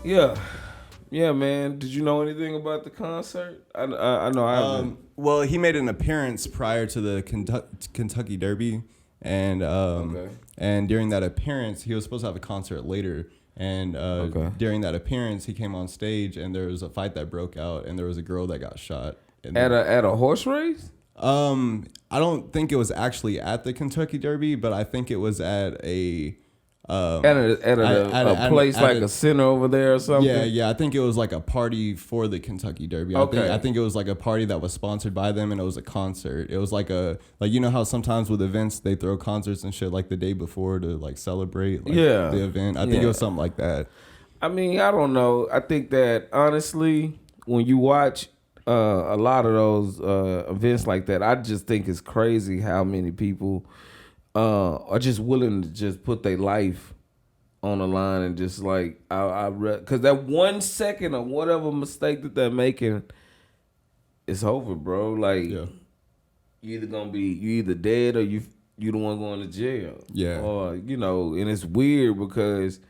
Yeah. Yeah, man. Did you know anything about the concert? I know I haven't. Well, he made an appearance prior to the Kentucky Derby, and and during that appearance, he was supposed to have a concert later. And during that appearance, he came on stage, and there was a fight that broke out, and there was a girl that got shot. At a horse race? I don't think it was actually at the Kentucky Derby, but I think it was at a place like a center over there or something. Yeah. I think it was like a party for the Kentucky Derby. I think it was like a party that was sponsored by them, and it was a concert. It was like you know how sometimes with events they throw concerts and shit like the day before to like celebrate the event. I think it was something like that. I mean, I don't know. I think that honestly, when you watch a lot of those events like that, I just think it's crazy how many people are just willing to just put their life on the line and just like because that 1 second of whatever mistake that they're making, it's over, bro. Like you either dead or you the one going to jail. Yeah. Or and it's weird because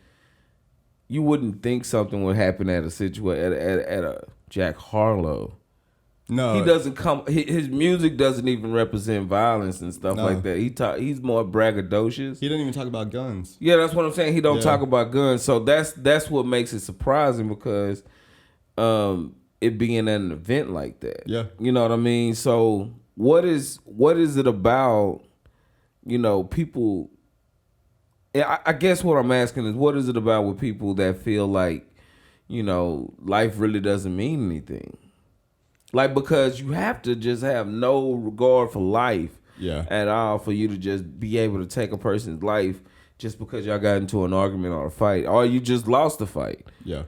you wouldn't think something would happen at a situation at a Jack Harlow. No, he doesn't come. His music doesn't even represent violence and stuff like that. He's more braggadocious. He didn't even talk about guns. Yeah, that's what I'm saying. He don't talk about guns. So that's what makes it surprising because it being at an event like that. Yeah, you know what I mean. So what is it about? People. I guess what I'm asking is, what is it about with people that feel like, life really doesn't mean anything? Like, because you have to just have no regard for life at all for you to just be able to take a person's life just because y'all got into an argument or a fight, or you just lost a fight. Yeah.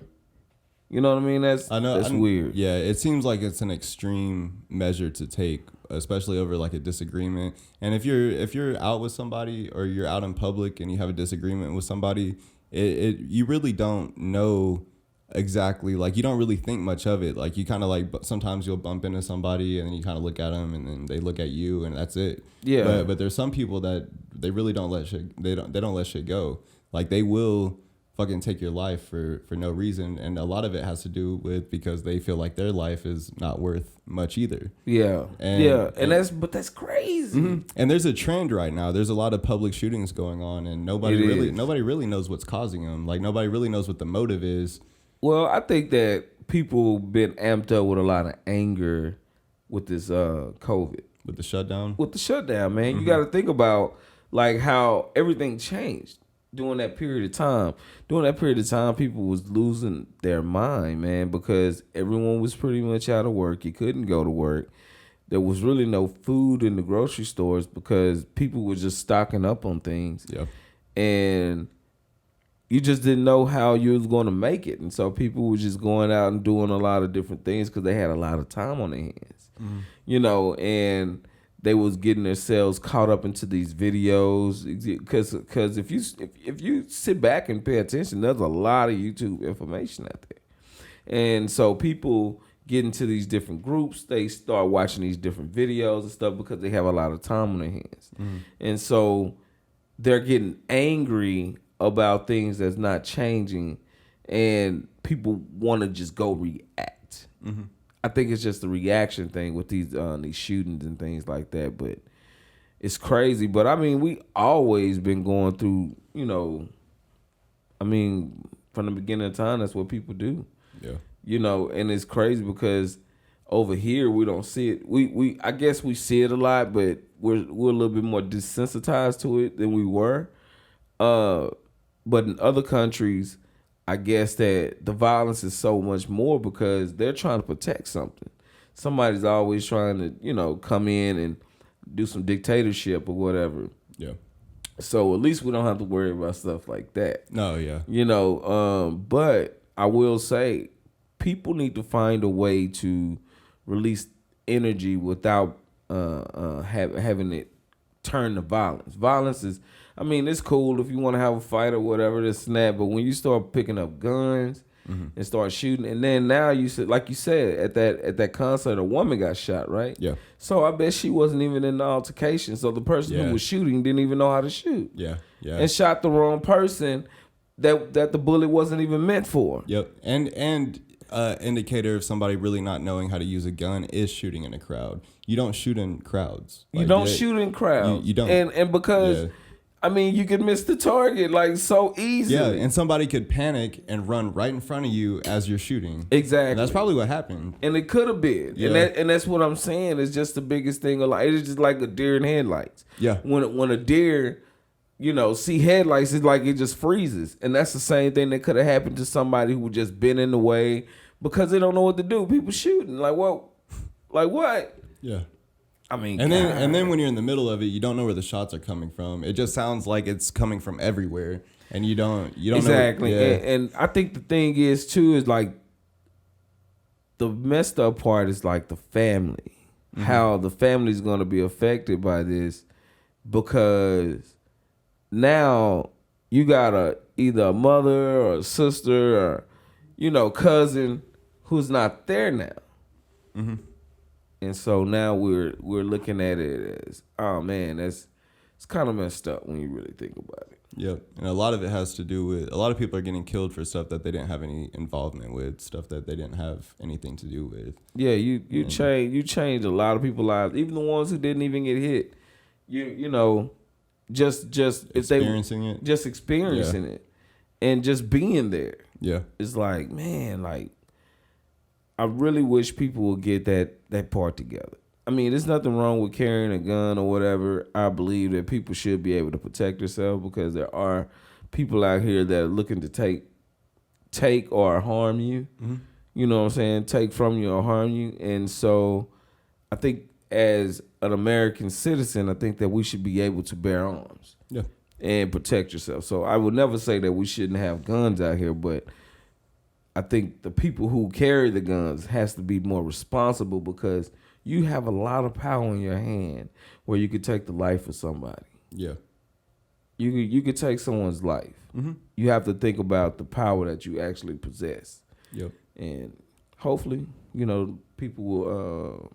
You know what I mean? That's weird. Yeah, it seems like it's an extreme measure to take, especially over like a disagreement. And if you're out with somebody or you're out in public and you have a disagreement with somebody, you really don't know exactly, like you don't really think much of it. Like you kind of like sometimes you'll bump into somebody and then you kind of look at them and then they look at you and that's it. Yeah. But there's some people that they really don't let shit. They don't let shit go. Like they will fucking take your life for no reason, and a lot of it has to do with because they feel like their life is not worth much either. Yeah. And that's crazy. Mm-hmm. And there's a trend right now. There's a lot of public shootings going on, and nobody really knows what's causing them. Like nobody really knows what the motive is. Well, I think that people been amped up with a lot of anger with this COVID. With the shutdown? With the shutdown, man. Mm-hmm. You got to think about like how everything changed during that period of time. During that period of time, people was losing their mind, man, because everyone was pretty much out of work. You couldn't go to work. There was really no food in the grocery stores because people were just stocking up on things. Yeah. And you just didn't know how you was going to make it. And so people were just going out and doing a lot of different things because they had a lot of time on their hands. Mm-hmm. And they was getting themselves caught up into these videos because if you sit back and pay attention, there's a lot of YouTube information out there. And so people get into these different groups, they start watching these different videos and stuff because they have a lot of time on their hands. Mm-hmm. And so they're getting angry about things that's not changing, and people want to just go react. Mm-hmm. I think it's just the reaction thing with these shootings and things like that. But it's crazy. But I mean, we always been going through, from the beginning of time, that's what people do. Yeah. And it's crazy because over here we don't see it. We I guess we see it a lot, but we're a little bit more desensitized to it than we were. But in other countries, I guess that the violence is so much more because they're trying to protect something. Somebody's always trying to, come in and do some dictatorship or whatever. Yeah. So at least we don't have to worry about stuff like that. No, yeah. But I will say people need to find a way to release energy without having it turn to violence. Violence is, it's cool if you want to have a fight or whatever, this and that. But when you start picking up guns and start shooting, and then now you said, like you said, at that concert, a woman got shot, right? Yeah. So I bet she wasn't even in the altercation. So the person who was shooting didn't even know how to shoot. Yeah. Yeah. And shot the wrong person. that the bullet wasn't even meant for. Yep. And indicator of somebody really not knowing how to use a gun is shooting in a crowd. You don't shoot in crowds. You don't shoot in crowds. You don't. And because I mean, you could miss the target like so easily. Yeah, and somebody could panic and run right in front of you as you're shooting. Exactly. And that's probably what happened. And it could have been. Yeah. And that's what I'm saying. It's just the biggest thing. It's just like a deer in headlights. Yeah. When a deer, see headlights, it's like it just freezes. And that's the same thing that could have happened to somebody who just been in the way because they don't know what to do. People shooting. Like, well, like what? Yeah. I mean, and then when you're in the middle of it, you don't know where the shots are coming from. It just sounds like it's coming from everywhere, and you don't exactly. know. Yeah. And I think the thing is too is like the messed up part is like the family, how the family's going to be affected by this, because now you got either a mother or a sister or cousin who's not there now. Mm-hmm. And so now we're looking at it as, oh man, it's kind of messed up when you really think about it. Yep. And a lot of it has to do with, a lot of people are getting killed for stuff that they didn't have any involvement with, stuff that they didn't have anything to do with. Yeah, you change a lot of people's lives, even the ones who didn't even get hit. Just experiencing it. Just experiencing it and just being there. Yeah. It's like, man, like I really wish people would get that part together. I mean, there's nothing wrong with carrying a gun or whatever. I believe that people should be able to protect themselves because there are people out here that are looking to take or harm you. Mm-hmm. You know what I'm saying? Take from you or harm you. And so I think as an American citizen, I think that we should be able to bear arms and protect yourself. So I would never say that we shouldn't have guns out here, but I think the people who carry the guns has to be more responsible because you have a lot of power in your hand where you could take the life of somebody. Yeah. You could take someone's life. Mm-hmm. You have to think about the power that you actually possess. Yep. And hopefully, people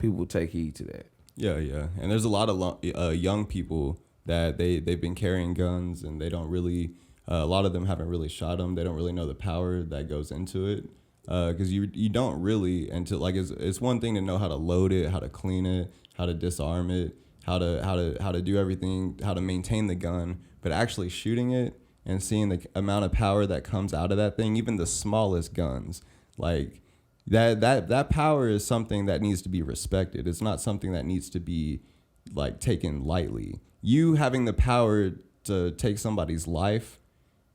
will take heed to that. Yeah, yeah. And there's a lot of young people that they've been carrying guns and they don't really. A lot of them haven't really shot them. They don't really know the power that goes into it, because you don't really until like it's one thing to know how to load it, how to clean it, how to disarm it, how to do everything, how to maintain the gun, but actually shooting it and seeing the amount of power that comes out of that thing, even the smallest guns, like that power is something that needs to be respected. It's not something that needs to be like taken lightly. You having the power to take somebody's life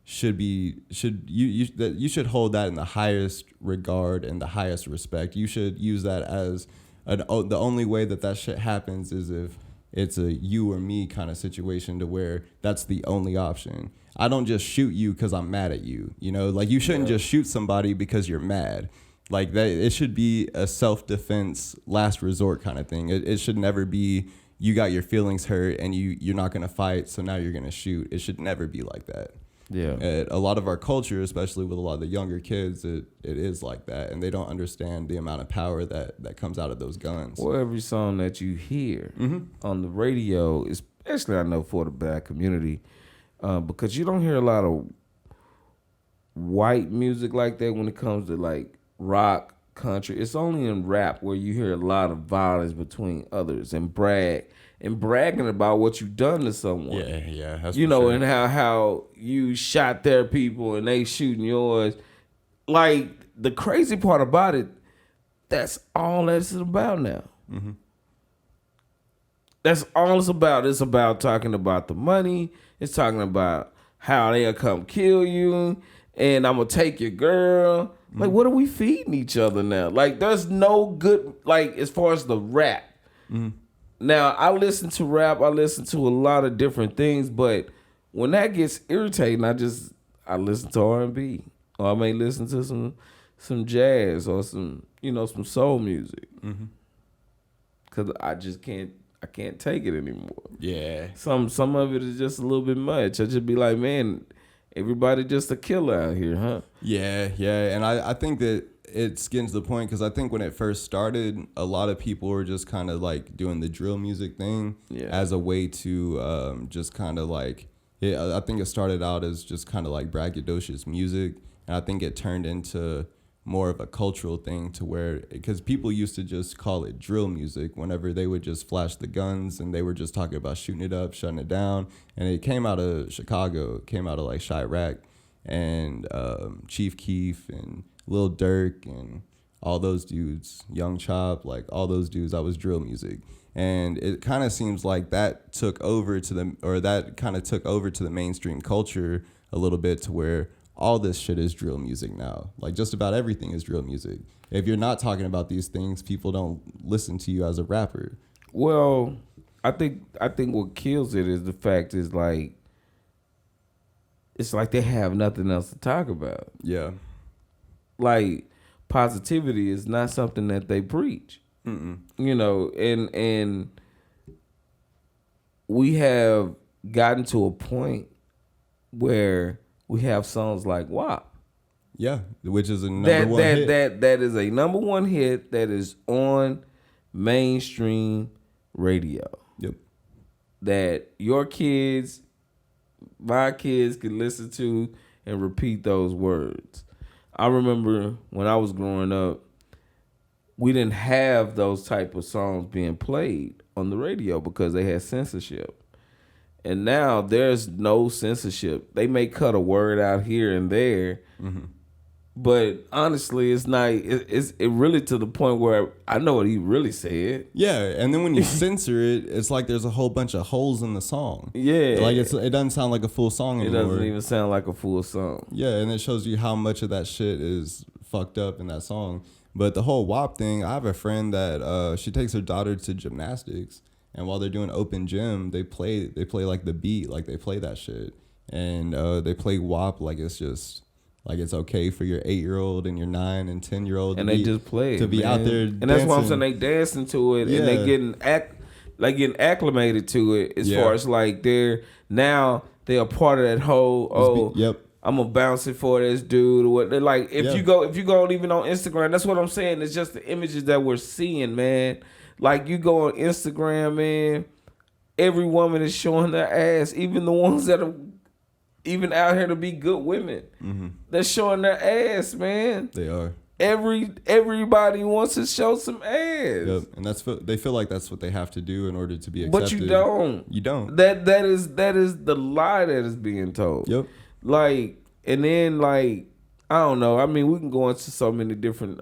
you should hold that in the highest regard and the highest respect. You should use that as the only way that shit happens is if it's a you or me kind of situation to where that's the only option. I don't just shoot you because I'm mad at you. Like you shouldn't just shoot somebody because you're mad. Like that, it should be a self-defense last resort kind of thing. It should never be you got your feelings hurt and you're not gonna fight, so now you're gonna shoot. It should never be like that. Yeah, a lot of our culture, especially with a lot of the younger kids, it is like that, and they don't understand the amount of power that comes out of those guns. Well, every song that you hear on the radio, especially I know for the Black community, because you don't hear a lot of white music like that when it comes to like rock, country. It's only in rap where you hear a lot of violence between others and bragging about what you've done to someone. Yeah. That's sure. And how you shot their people and they shooting yours. Like, the crazy part about it, that's all that's about now. Mm-hmm. That's all it's about. It's about talking about the money. It's talking about how they'll come kill you and I'm going to take your girl. Mm-hmm. Like, what are we feeding each other now? Like, there's no good, like, as far as the rap. Mm-hmm. Now, I listen to rap. I listen to a lot of different things, but when that gets irritating, I listen to R&B, or I may listen to some jazz or some soul music, because I just can't take it anymore. Yeah, some of it is just a little bit much. I just be like, man, everybody just a killer out here, huh? Yeah, and I think that it's getting to the point because I think when it first started, a lot of people were just kind of like doing the drill music thing as a way to just kind of like I think it started out as just kind of like braggadocious music, and I think it turned into more of a cultural thing to where, because people used to just call it drill music whenever they would just flash the guns and they were just talking about shooting it up, shutting it down. And it came out of Chicago, it came out of like Chirac and Chief Keef and Lil Durk and all those dudes, Young Chop, like all those dudes, that was drill music. And it kind of seems like that took over to the mainstream culture a little bit, to where all this shit is drill music now. Like just about everything is drill music. If you're not talking about these things, people don't listen to you as a rapper. Well, I think what kills it is the fact is like, it's like they have nothing else to talk about. Yeah. Like positivity is not something that they preach. Mm-mm. You know, and we have gotten to a point where we have songs like WAP. Yeah, which is a number one hit. That is a number one hit that is on mainstream radio. Yep. That your kids, my kids can listen to and repeat those words. I remember when I was growing up, we didn't have those type of songs being played on the radio because they had censorship. And now there's no censorship. They may cut a word out here and there, but honestly, it's not. It really to the point where I know what he really said. Yeah, and then when you censor it, it's like there's a whole bunch of holes in the song. Yeah, like it doesn't sound like a full song anymore. It doesn't even sound like a full song. Yeah, and it shows you how much of that shit is fucked up in that song. But the whole WAP thing, I have a friend that she takes her daughter to gymnastics. And while they're doing open gym, they play like the beat, like they play that shit, and they play WAP like it's just like it's okay for your 8-year-old and your 9 and 10-year-old, and they just play it, to be out there, and that's why I'm saying they dancing to it, and they getting acclimated to it as far as like they're a part of that whole I'm gonna bounce it for this dude or what. They're like if you go even on Instagram, that's what I'm saying. It's just the images that we're seeing, man. Like you go on Instagram, man, every woman is showing their ass, even the ones that are even out here to be good women. Mm-hmm. They're showing their ass, man. They are. Everybody wants to show some ass. Yep. And they feel like that's what they have to do in order to be accepted. But you don't. You don't. That is the lie that is being told. Yep. Like, and then like, I don't know. I mean, we can go into so many different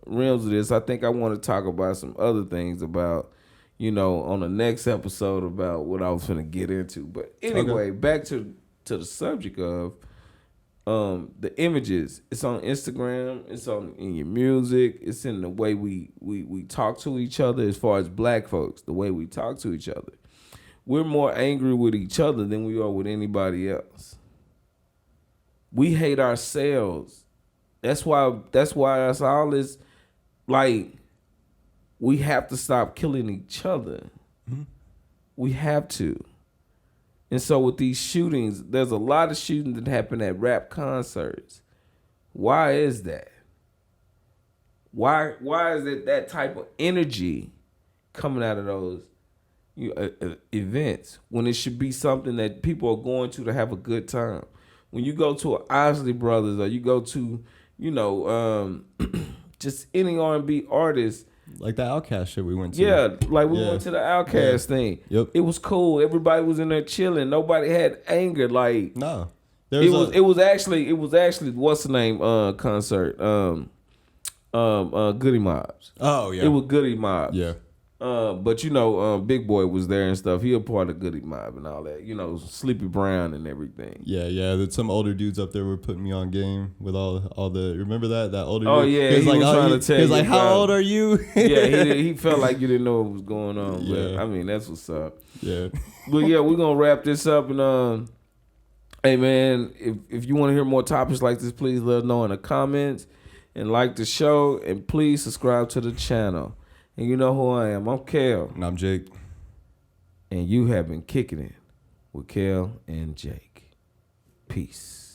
realms of this. I think I want to talk about some other things about, on the next episode about what I was going to get into. But anyway, back to the subject of the images. It's on Instagram. It's in your music. It's in the way we talk to each other. As far as black folks, the way we talk to each other, we're more angry with each other than we are with anybody else. We hate ourselves. That's why that's all this, like, we have to stop killing each other. Mm-hmm. We have to. And so with these shootings, there's a lot of shootings that happen at rap concerts. Why is that? Why is it that type of energy coming out of those events when it should be something that people are going to have a good time? When you go to an Isley Brothers or you go to, just any R&B artist. Like the Outkast shit we went to. Yeah, like we went to the Outkast thing. Yep. It was cool. Everybody was in there chilling. Nobody had anger. Like, no. It was actually what's the name concert? Goody Mobs. Oh yeah. It was Goody Mobs. Yeah. But Big Boy was there and stuff. He a part of Goody Mob and all that. Sleepy Brown and everything. Yeah. That some older dudes up there were putting me on game with all the. Remember that older? Oh dude? yeah, he was trying to tell you. He was like, "How old are you?" Yeah, he felt like you didn't know what was going on. But I mean, that's what's up. Yeah. But yeah, we're gonna wrap this up and hey man, if you want to hear more topics like this, please let us know in the comments and like the show and please subscribe to the channel. And you know who I am. I'm Kel. And I'm Jake. And you have been kicking it with Kel and Jake. Peace.